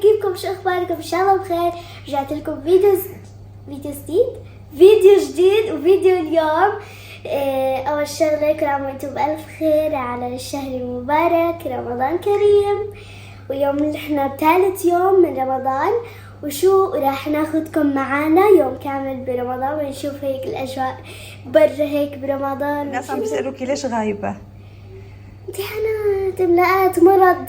كيفكم؟ شو اخباركم؟ ان شاء الله بخير. رجعت لكم فيديو جديد وفيديو اليوم. اول شغله كل عام وانتم بالف خير على الشهر المبارك رمضان كريم، واليوم نحن بثالث يوم من رمضان، وشو راح ناخذكم معانا يوم كامل برمضان ونشوف هيك الاجواء برا هيك برمضان. الناس عم بيسألوكي ليش غايبة؟ امتحانات، املاءات، مرض،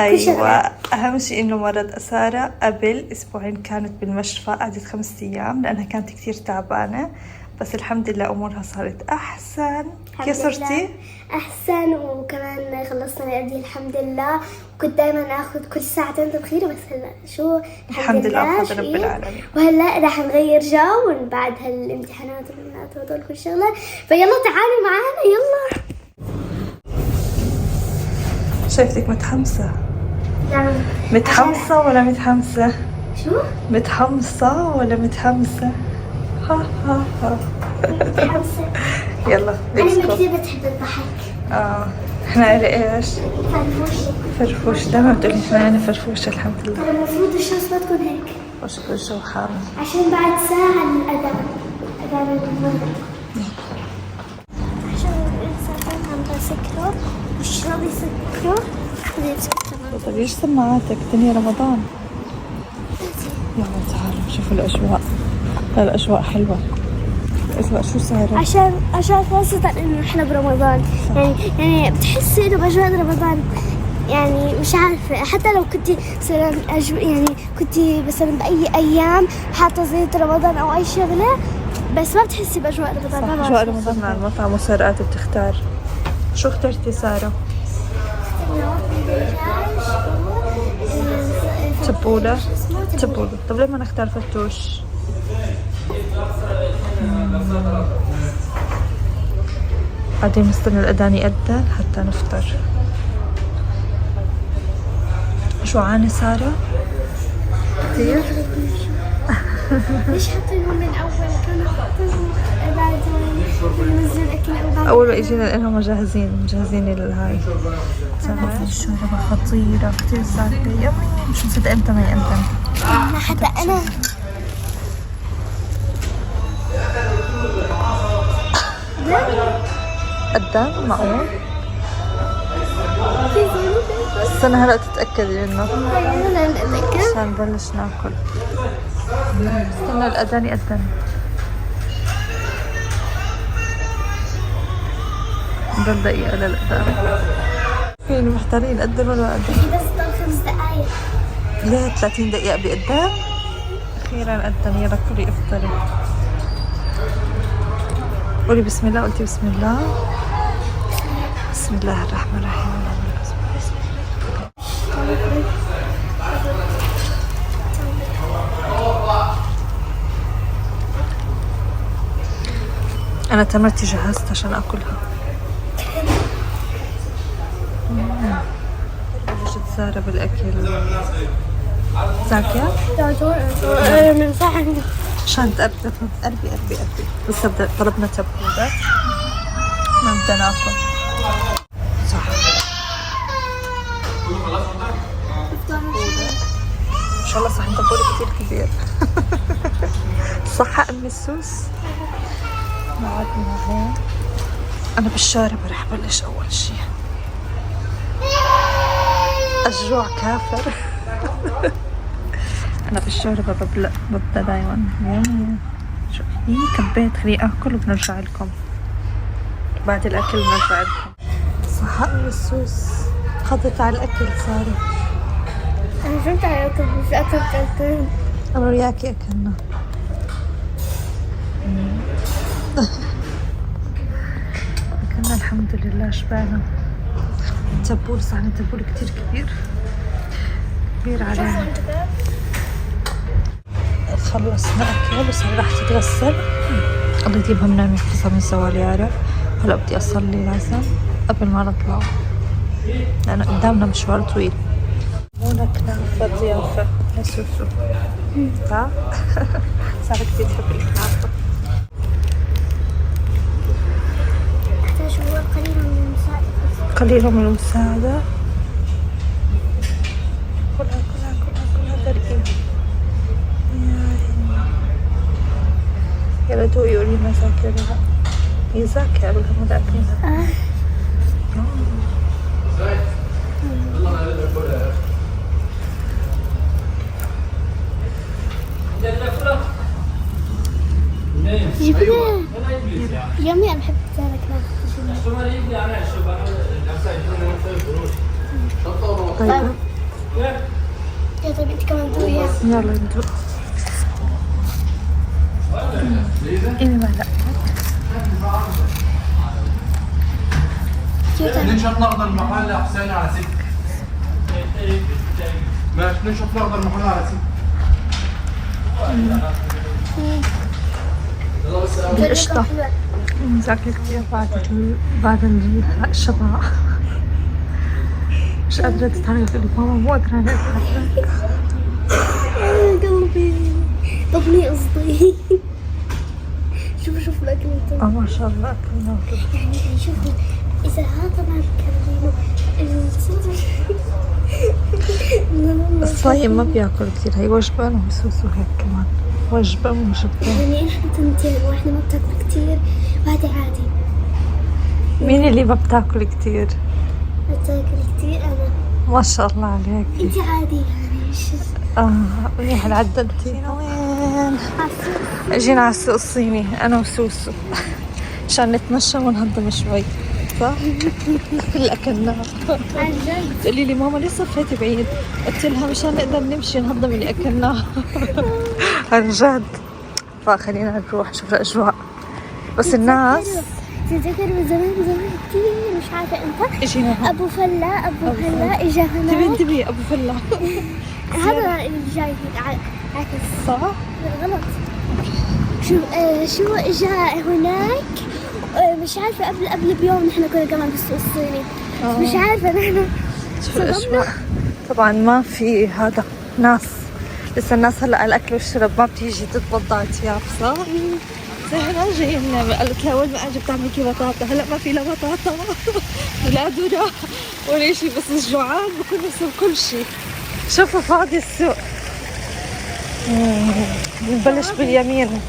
كل شغلة. ايوه، اهم شيء انه مرض سارة قبل اسبوعين كانت بالمشفى، قعدت 5 ايام لانها كانت كثير تعبانة، بس الحمد لله امورها صارت احسن. كيف صرتي؟ احسن، وكمان خلصنا الادويه الحمد لله، وكنت دائما اخذ كل ساعتين تبخيره، بس هلا شو الحمد لله بفضل رب العالمين. وهلا راح نغير جو من بعد هالامتحانات والامتحانات وهدول كل شغله، فيلا تعالوا معنا يلا. شايفتك متحمسة. نعم. متحمسة ولا متحمسة؟ شو؟ متحمسة ولا متحمسة؟ ها ها ها. متحمسة. يلا انا ليتس جو. كثير بتحب الضحك. احنا ايش؟ فرفوشة. فرفوش، دائما بتقولي احنا يعني فرفوشة الحمد لله. ترى المفروض الشمس ما تكون هيك وشكرا الجو حار. عشان بعد ساعة الأذان المغرب. عشان الإنسان عم بسكره والشراب يسكره خليه يسكره. طيب ايش سماعاتك؟ الدنيا رمضان. يلا تعالوا نشوف الأجواء. الأجواء حلوة. الأجواء شو صايرة؟ عشان خاصة إنه إحنا برمضان، يعني بتحسي إنه بأجواء رمضان، يعني مش عارفة، حتى لو كنتي مثلا يعني كنتي مثلا بأي أيام حاطة زيت رمضان أو أي شغلة، بس ما بتحسي بأجواء رمضان. صح، أجواء رمضان مع المطعم وسرقات بتختار. شو اخترتي سارة؟ تبولة. تبولة. طب ليه ما نختار فتوش؟ بعدين نستنى الأذان يأذن حتى نفطر. جوعانة سارة؟ كثير؟ ليش حاطينهم من أول؟ كانوا حاطينهم بعد ننزل أكل أول ما إجينا لأنهم مجهزين الهاي. الشوربة خطيرة كثير ساقعة. يمي مش مصدقة إمتى ما يأذن. حتى أنا أذن معقول؟ استنى هلا تتأكدي منه عشان نبلش ناكل. استنى الأذان يأذن. نضل دقيقة للأذان. فين محتارين أذن ولا أذن؟ بس ضل 5 دقايق. ليه 30 دقيقة بأذان؟ أخيرا أذن. يلا كلي افطري. قولي بسم الله. قلتي بسم الله؟ بسم الله الرحمن الرحيم. أنا تمرتي جهزت عشان أكلها. بلشت سارة بالأكل. زاكية؟ من صحن عشان قربي بس طلبنا تبولة ما بدنا ناكل. صح. ما شاء الله صحن تبولة كثير كبير. صح أمي السوس. معدنا هون. أنا بالشارع رح بلش أول شي. الجوع كافر. أنا بالشارع ببدأ دايما. شو كبيت خلي أكل وبنرجع لكم. بعد الأكل بنرجع لكم. صح أمي السوس. خضت على الأكل سارة. أنا فهمت عليكم مش أكلت. أنا وياكي أكلنا. أكلنا الحمد لله شبعنا. تبول صحن تبول كتير كبير علينا. خلصنا أكل وصار راح تتغسل. الله يجيبها منام يحفظها من زوال يعرف. هلا بدي أصلي لازم قبل ما نطلع لأن قدامنا مشوار طويل. مو كنافة ضيافة يا سوسو. ها؟ صارت كتير تحب الكنافة. أحتاج هو قليل من المساعدة. قليل من المساعدة. كلها دوقي قولي لنا زاكي ولا لا. هي زاكي قبل ما دقتيها. جبناه يومي. أنا بحب السمك. طيب يا طيب انت كمان دوقي. يلا ندوق. إني ما لا ننشط ناخذ المحل حسين على سكة. ماشي ننشط ناخذ المحل على سكة. القشطة زاكي كتير بعد الشبع. مش قادرة تتحرك. تقولي ماما مو قادرة أتحرك. قلبي طبني قصدي. شوف الأكل ما شاء الله أكلنا. يعني شوفوا إذا هذا ما بكلمه الصايم ما بياكل كتير. هي وجبة أنا وسوسو هيك كمان. وجبة مو وجبتين. يعني إحنا تنتين وإحنا ما بتاكل كتير وهذا عادي. مين اللي ما بتاكل كتير؟ بتاكل كتير أنا. ما شاء الله عليك. أنت عادي يعني إيش؟ منيح العدلتي. وين؟ اجينا على السوق الصيني انا وسوسو عشان نتمشى ونهضم شوي. صح؟ كل اكلناه. عن جد. تقولي لي ماما ليه صفيتي بعيد؟ قلت لها مشان نقدر نمشي نهضم اللي اكلناه. عن جد. فخلينا نروح نشوف الاجواء. بس الناس تتذكر من زمان كتير مش عارفة انت. اجينا هون. ابو فلا اجا هناك. انتبهي ابو فلا. هذا اللي جاي عكس. صح؟ غلط. شو اجا هناك. مش عارفة قبل بيوم نحن كنا كمان بالسوق الصيني. مش عارفة نحن شو الأجواء. طبعا ما في هذا ناس. لسه الناس هلا الاكل والشرب ما بتيجي تتوضع ثياب. صح؟ زي هنا جايين قالت لها وين ما اجي بتعمل كي بطاطا. هلا ما في لا بطاطا ولا ذره ولا شيء. بس الجوعان بكون نفسه بكل شيء. شوفوا فاضي السوق. بنبلش باليمين.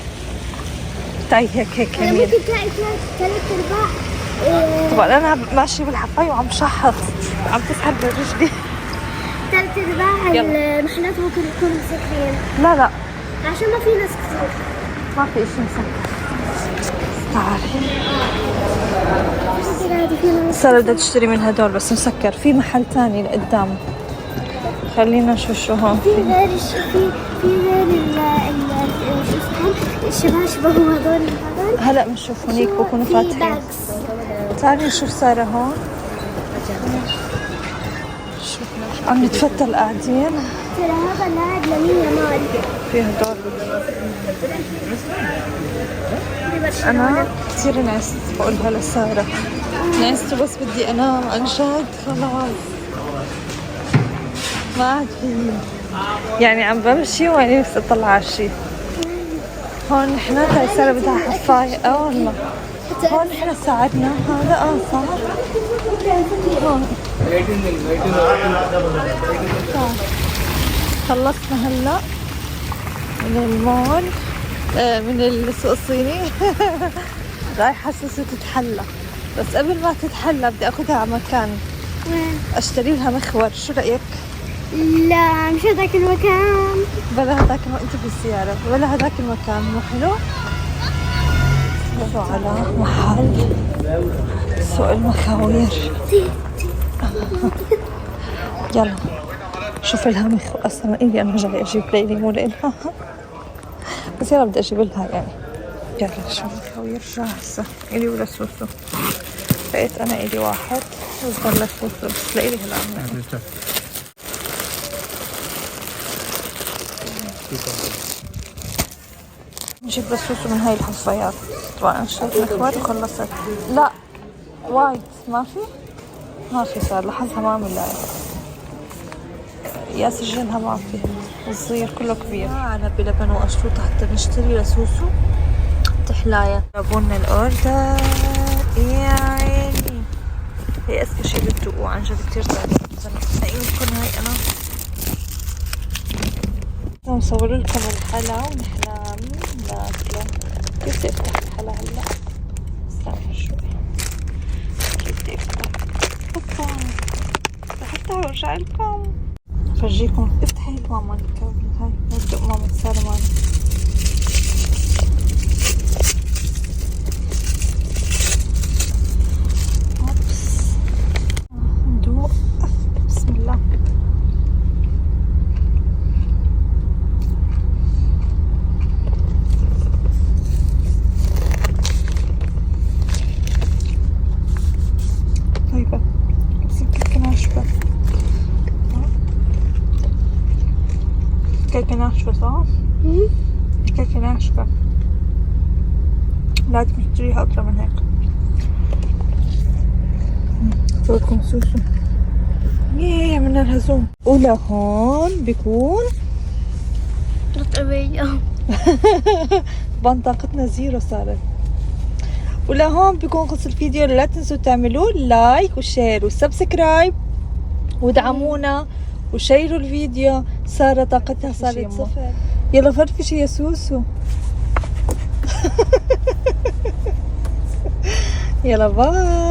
تعي هيك يمين. ممكن تلاقي 3/4. طبعا انا ماشي بالحفاية وعم شحط. عم تسحب برجلي. 3/4 المحلات ممكن يكونوا مسكرين. لا عشان ما في ناس كثير. ما في اشي مسكر. تعالي. صار بدها تشتري من هدول بس مسكر. في محل تاني لقدام. خلينا نشوف شو هون. في غير في غير شو اسمهم الشباشبة هذول. هلا بنشوف هونيك بكونوا فاتحين. تعالي نشوف سارة هون. عم نتفتل قاعدين. ترى هذا لاعب لمين يامال. في هدول. أنا كثير نعست بقولها لسارة. نعست بس بدي أنام عن جد خلاص. ما عاد في يعني عم بمشي وعيني بس أطلع على شي. هون نحنا تاي سارة بدها حفاية. والله هون نحنا ساعدنا هذا. صح هون. خلصنا هلا من المول. من السوق الصيني. رايحة سوسو تتحلى. بس قبل ما تتحلى بدي اخذها على مكان. وين؟ اشتري لها مخور. شو رأيك؟ لا مش هذاك المكان. بلا هذاك انت بالسيارة. بلا هذاك المكان مو حلو. نروح على محل سوق المخاوير. يلا شوف لها مخور. اصلا إلي انا جاي اجيب ليلي مو لإلها. بس يلا بدي اجيب لها يعني. يلا شوف مخاوير جاهزة إلي ولا سوسو. لقيت انا إلي واحد وصغر لسوسو بس لإلي هلا عم نجيب لسوسو من هاي الحفايات. طبعا انا اشتريت مخور وخلصت. لا وايد ما في صار لحظها ما ملاقي. يا سجلها ما في. الصغير كله كبير. على بلبن وأشروطة حتى نشتري لسوسو تحلاية. جابولنا الأوردر. يا عيني هي أذكى شي بتدوقوه عن جد كتير طيب. يمكن هاي أنا نصور لكم الحلا ونحن ناكله. كيف بدي افتح الحلا هلا؟ استنى شوي. كيف بدي افتح؟ اوبا رح افتح وارجع لكم. فرجيكم. افتحي ماما الكابل هاي. ندق ماما سالة معنا. اوبس. ندوق. بسم الله. طيبة. بس الكيكة ناشفة. الكيكة ناشفة صح؟ الكيكة ناشفة. لازم تشتريها أطرى من هيك. صوركم سوسو. ياه عملنا لها زوم. ولهون بيكون رطبية. بنطاقتنا زيرو صارت. ولهون بيكون خلص الفيديو. لا تنسوا تعملوا لايك وشير وسبسكرايب ودعمونا وشيروا الفيديو. سارة طاقتها صارت صفر. يلا فرفشي يا سوسو. يلا باي.